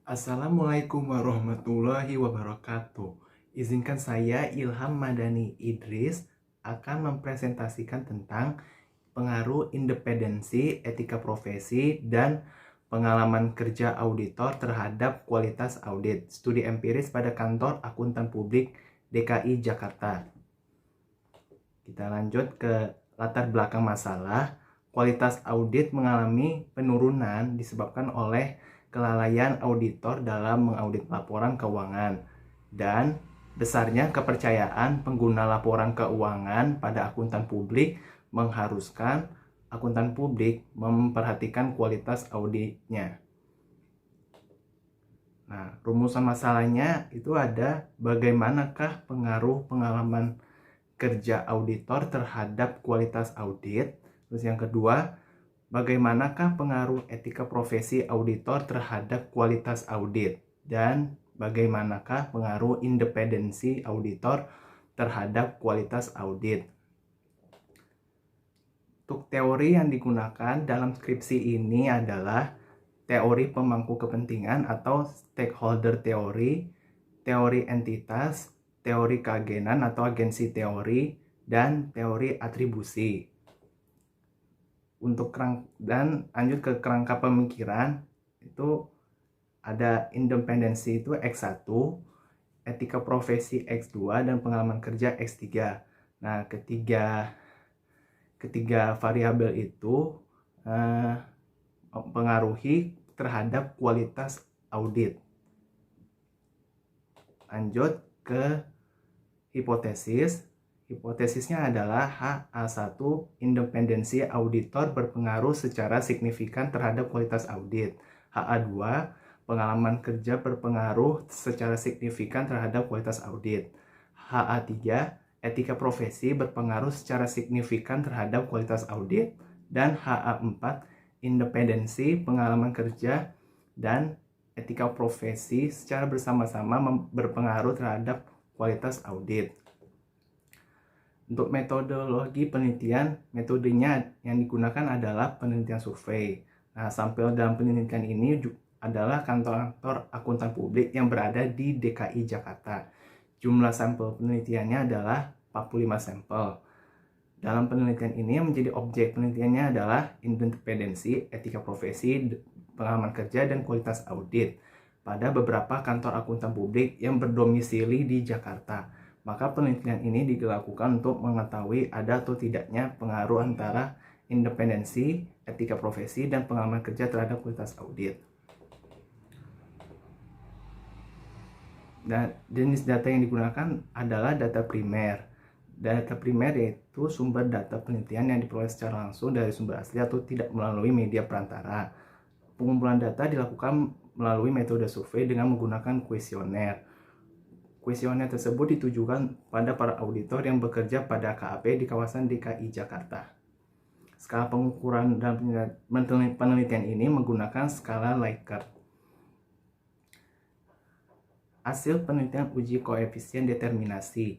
Assalamualaikum warahmatullahi wabarakatuh. Izinkan saya Ilham Madani Idris akan mempresentasikan tentang pengaruh independensi, etika profesi, dan pengalaman kerja auditor terhadap kualitas audit. Studi empiris pada kantor akuntan publik DKI Jakarta. Kita lanjut ke latar belakang masalah. Kualitas audit mengalami penurunan disebabkan oleh kelalaian auditor dalam mengaudit laporan keuangan dan besarnya kepercayaan pengguna laporan keuangan pada akuntan publik mengharuskan akuntan publik memperhatikan kualitas auditnya. Nah, rumusan masalahnya itu ada bagaimanakah pengaruh pengalaman kerja auditor terhadap kualitas audit. Terus yang kedua, bagaimanakah pengaruh etika profesi auditor terhadap kualitas audit? Dan bagaimanakah pengaruh independensi auditor terhadap kualitas audit? Untuk teori yang digunakan dalam skripsi ini adalah teori pemangku kepentingan atau stakeholder teori, teori entitas, teori keagenan atau agensi teori, dan teori atribusi. Dan lanjut ke kerangka pemikiran, itu ada independensi itu X1, etika profesi X2, dan pengalaman kerja X3. Nah, ketiga variabel itu mempengaruhi terhadap kualitas audit. Lanjut ke hipotesis. Hipotesisnya adalah HA1, independensi auditor berpengaruh secara signifikan terhadap kualitas audit. HA2, pengalaman kerja berpengaruh secara signifikan terhadap kualitas audit. HA3, etika profesi berpengaruh secara signifikan terhadap kualitas audit. Dan HA4, independensi, pengalaman kerja, dan etika profesi secara bersama-sama berpengaruh terhadap kualitas audit. Untuk metodologi penelitian, metodenya yang digunakan adalah penelitian survei. Nah, sampel dalam penelitian ini adalah kantor akuntan publik yang berada di DKI Jakarta. Jumlah sampel penelitiannya adalah 45 sampel. Dalam penelitian ini yang menjadi objek penelitiannya adalah independensi, etika profesi, pengalaman kerja, dan kualitas audit pada beberapa kantor akuntan publik yang berdomisili di Jakarta. Maka penelitian ini dilakukan untuk mengetahui ada atau tidaknya pengaruh antara independensi, etika profesi, dan pengalaman kerja terhadap kualitas audit. Dan jenis data yang digunakan adalah data primer. Data primer yaitu sumber data penelitian yang diperoleh secara langsung dari sumber asli atau tidak melalui media perantara. Pengumpulan data dilakukan melalui metode survei dengan menggunakan kuesioner. Kuesioner tersebut ditujukan pada para auditor yang bekerja pada KAP di kawasan DKI Jakarta. Skala pengukuran dalam penelitian ini menggunakan skala Likert. Hasil penelitian uji koefisien determinasi.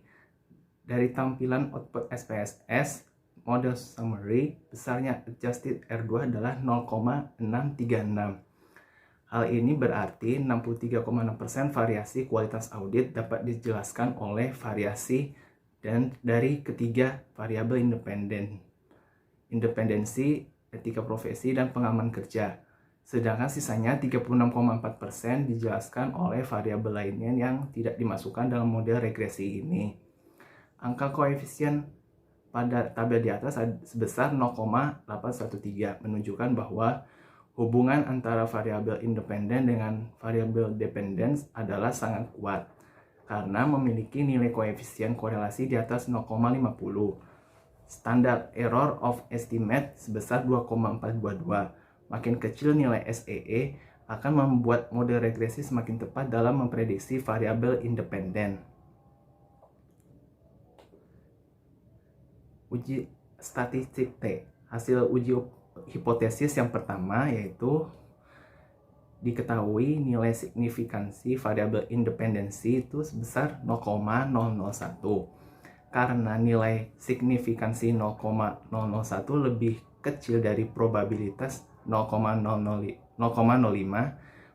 Dari tampilan output SPSS, model summary, besarnya adjusted R2 adalah 0,636. Hal ini berarti 63,6% variasi kualitas audit dapat dijelaskan oleh variasi dan dari ketiga variabel independensi, etika profesi, dan pengalaman kerja. Sedangkan sisanya 36,4% dijelaskan oleh variabel lainnya yang tidak dimasukkan dalam model regresi ini. Angka koefisien pada tabel di atas sebesar 0,813 menunjukkan bahwa hubungan antara variabel independen dengan variabel dependence adalah sangat kuat karena memiliki nilai koefisien korelasi di atas 0,50. Standard error of estimate sebesar 2,422. Makin kecil nilai SEE akan membuat model regresi semakin tepat dalam memprediksi variabel independen. Uji statistik T. Hasil uji hipotesis yang pertama yaitu diketahui nilai signifikansi variabel independensi itu sebesar 0,001. Karena nilai signifikansi 0,001 lebih kecil dari probabilitas 0,05,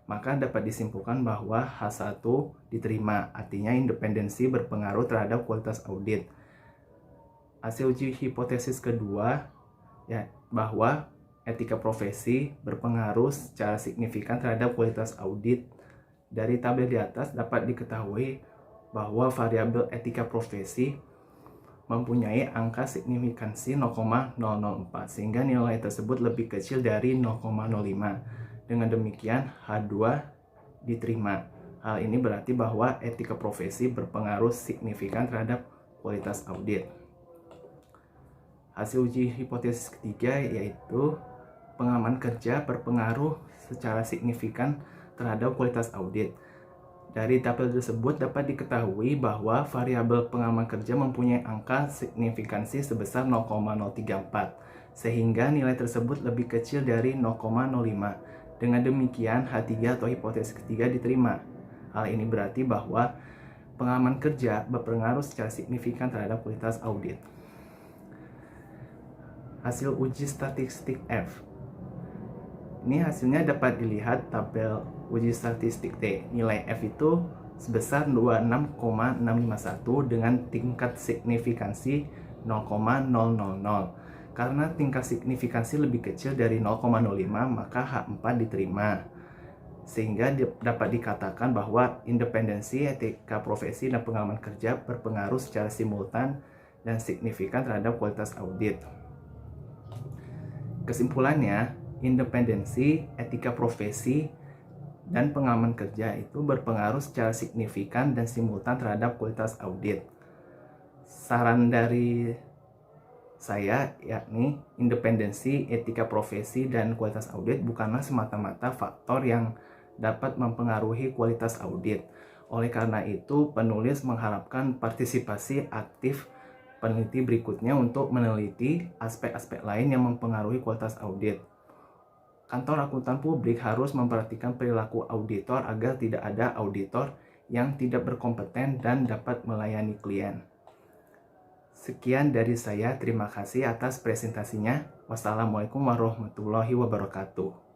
maka dapat disimpulkan bahwa H1 diterima, artinya independensi berpengaruh terhadap kualitas audit. Hasil uji hipotesis kedua ya bahwa etika profesi berpengaruh secara signifikan terhadap kualitas audit. Dari tabel di atas dapat diketahui bahwa variabel etika profesi mempunyai angka signifikansi 0,004 sehingga nilai tersebut lebih kecil dari 0,05. Dengan demikian H2 diterima. Hal ini berarti bahwa etika profesi berpengaruh signifikan terhadap kualitas audit. Hasil uji hipotesis ketiga yaitu pengaman kerja berpengaruh secara signifikan terhadap kualitas audit. Dari tabel tersebut dapat diketahui bahwa variabel pengaman kerja mempunyai angka signifikansi sebesar 0,034 sehingga nilai tersebut lebih kecil dari 0,05. Dengan demikian H3 atau hipotesis ketiga diterima. Hal ini berarti bahwa pengaman kerja berpengaruh secara signifikan terhadap kualitas audit. Hasil uji statistik F. Ini hasilnya dapat dilihat tabel uji statistik T. Nilai F itu sebesar 26,651 dengan tingkat signifikansi 0,000. Karena tingkat signifikansi lebih kecil dari 0,05, maka H4 diterima. Sehingga dapat dikatakan bahwa independensi, etika profesi, dan pengalaman kerja berpengaruh secara simultan dan signifikan terhadap kualitas audit. Kesimpulannya, independensi, etika profesi, dan pengalaman kerja itu berpengaruh secara signifikan dan simultan terhadap kualitas audit. Saran dari saya yakni independensi, etika profesi, dan kualitas audit bukanlah semata-mata faktor yang dapat mempengaruhi kualitas audit. Oleh karena itu, penulis mengharapkan partisipasi aktif peneliti berikutnya untuk meneliti aspek-aspek lain yang mempengaruhi kualitas audit. Kantor akuntan publik harus memperhatikan perilaku auditor agar tidak ada auditor yang tidak berkompeten dan dapat melayani klien. Sekian dari saya, terima kasih atas presentasinya. Wassalamualaikum warahmatullahi wabarakatuh.